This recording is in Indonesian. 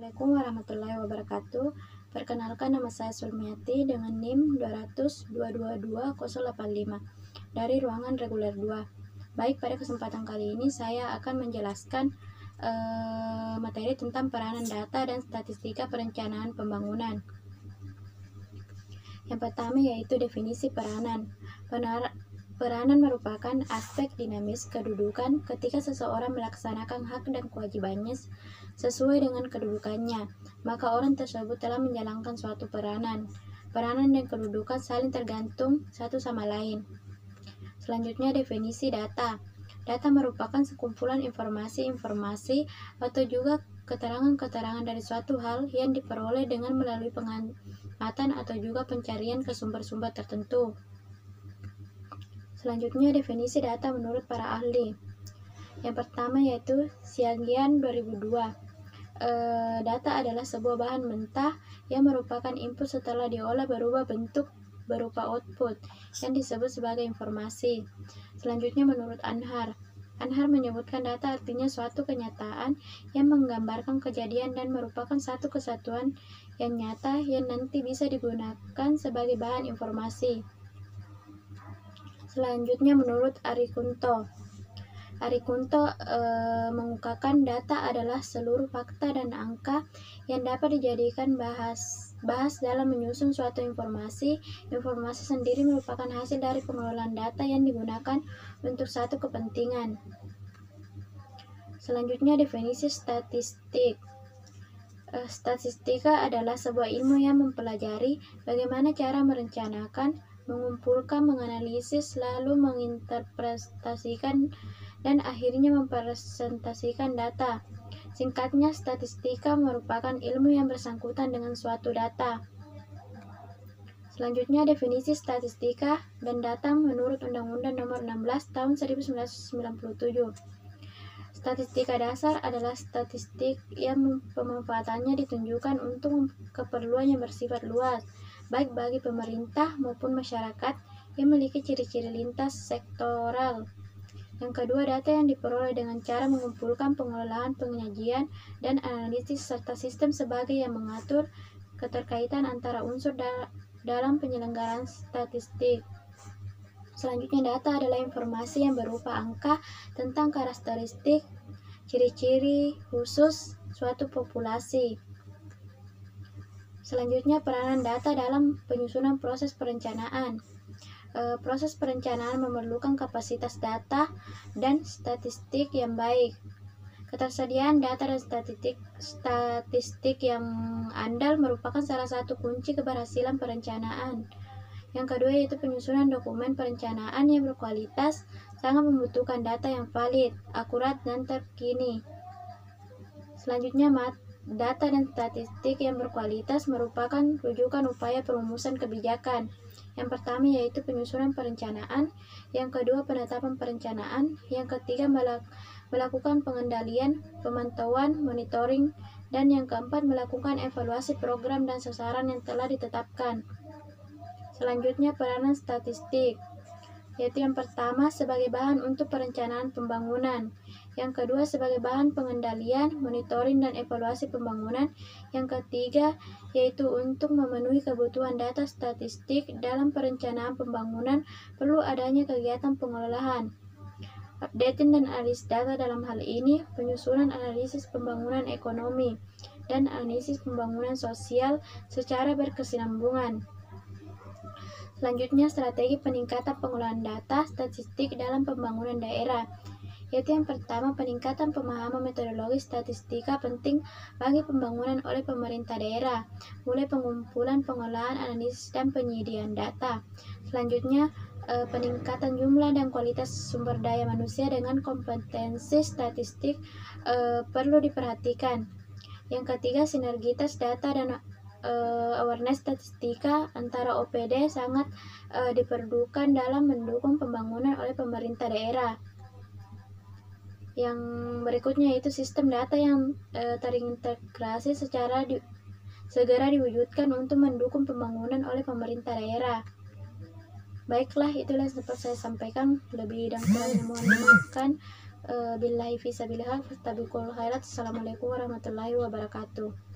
Assalamualaikum warahmatullahi wabarakatuh. Perkenalkan, nama saya Sulmiati dengan NIM 200222085 dari ruangan reguler 2. Baik, pada kesempatan kali ini saya akan menjelaskan materi tentang peranan data dan statistika perencanaan pembangunan. Yang pertama yaitu definisi peranan. Peranan merupakan aspek dinamis kedudukan ketika seseorang melaksanakan hak dan kewajibannya sesuai dengan kedudukannya, maka orang tersebut telah menjalankan suatu peranan. Peranan dan kedudukan saling tergantung satu sama lain. Selanjutnya, definisi data. Data merupakan sekumpulan informasi-informasi atau juga keterangan-keterangan dari suatu hal yang diperoleh dengan melalui pengamatan atau juga pencarian ke sumber-sumber tertentu. Selanjutnya, definisi data menurut para ahli. Yang pertama yaitu Xiangian 2002. Data adalah sebuah bahan mentah yang merupakan input setelah diolah berubah bentuk berupa output yang disebut sebagai informasi. Selanjutnya, menurut Anhar menyebutkan data artinya suatu kenyataan yang menggambarkan kejadian dan merupakan satu kesatuan yang nyata yang nanti bisa digunakan sebagai bahan informasi. Selanjutnya, menurut Arikunto mengungkapkan data adalah seluruh fakta dan angka yang dapat dijadikan bahas dalam menyusun suatu informasi. Informasi sendiri merupakan hasil dari pengelolaan data yang digunakan untuk satu kepentingan. Selanjutnya, definisi statistik. Statistika adalah sebuah ilmu yang mempelajari bagaimana cara merencanakan, mengumpulkan, menganalisis, lalu menginterpretasikan, dan akhirnya mempresentasikan data. Singkatnya, statistika merupakan ilmu yang bersangkutan dengan suatu data. Selanjutnya, definisi statistika dan data menurut Undang-Undang Nomor 16 Tahun 1997. Statistika dasar adalah statistik yang pemanfaatannya ditunjukkan untuk keperluan yang bersifat luas, baik bagi pemerintah maupun masyarakat, yang memiliki ciri-ciri lintas sektoral. Yang kedua, data yang diperoleh dengan cara mengumpulkan, pengelolaan, penyajian, dan analisis serta sistem sebagai yang mengatur keterkaitan antara unsur dalam penyelenggaraan statistik. Selanjutnya, data adalah informasi yang berupa angka tentang karakteristik, ciri-ciri khusus suatu populasi. Selanjutnya, peranan data dalam penyusunan proses perencanaan. Proses perencanaan memerlukan kapasitas data dan statistik yang baik. Ketersediaan data dan statistik yang andal merupakan salah satu kunci keberhasilan perencanaan. Yang kedua yaitu penyusunan dokumen perencanaan yang berkualitas sangat membutuhkan data yang valid, akurat, dan terkini. Selanjutnya, data dan statistik yang berkualitas merupakan rujukan upaya perumusan kebijakan. Yang pertama yaitu penyusunan perencanaan, yang kedua penetapan perencanaan, yang ketiga melakukan pengendalian, pemantauan, monitoring, dan yang keempat melakukan evaluasi program dan sasaran yang telah ditetapkan. Selanjutnya, peranan statistik, yaitu yang pertama sebagai bahan untuk perencanaan pembangunan, yang kedua sebagai bahan pengendalian, monitoring, dan evaluasi pembangunan, yang ketiga yaitu untuk memenuhi kebutuhan data statistik dalam perencanaan pembangunan perlu adanya kegiatan pengelolaan, updating dan analisis data, dalam hal ini penyusunan analisis pembangunan ekonomi dan analisis pembangunan sosial secara berkesinambungan. Selanjutnya, strategi peningkatan pengelolaan data statistik dalam pembangunan daerah, yaitu yang pertama peningkatan pemahaman metodologi statistika penting bagi pembangunan oleh pemerintah daerah, mulai pengumpulan, pengolahan, analisis, dan penyediaan data. Selanjutnya, peningkatan jumlah dan kualitas sumber daya manusia dengan kompetensi statistik perlu diperhatikan. Yang ketiga, sinergitas data dan awareness statistika antara OPD sangat diperlukan dalam mendukung pembangunan oleh pemerintah daerah. Yang berikutnya yaitu sistem data yang terintegrasi segera diwujudkan untuk mendukung pembangunan oleh pemerintah daerah. Baiklah, itulah yang dapat saya sampaikan. Lebih dan kurangnya mohon dimaafkan. Billahi fisabilillah, fastabiqul khairat. Assalamualaikum warahmatullahi wabarakatuh.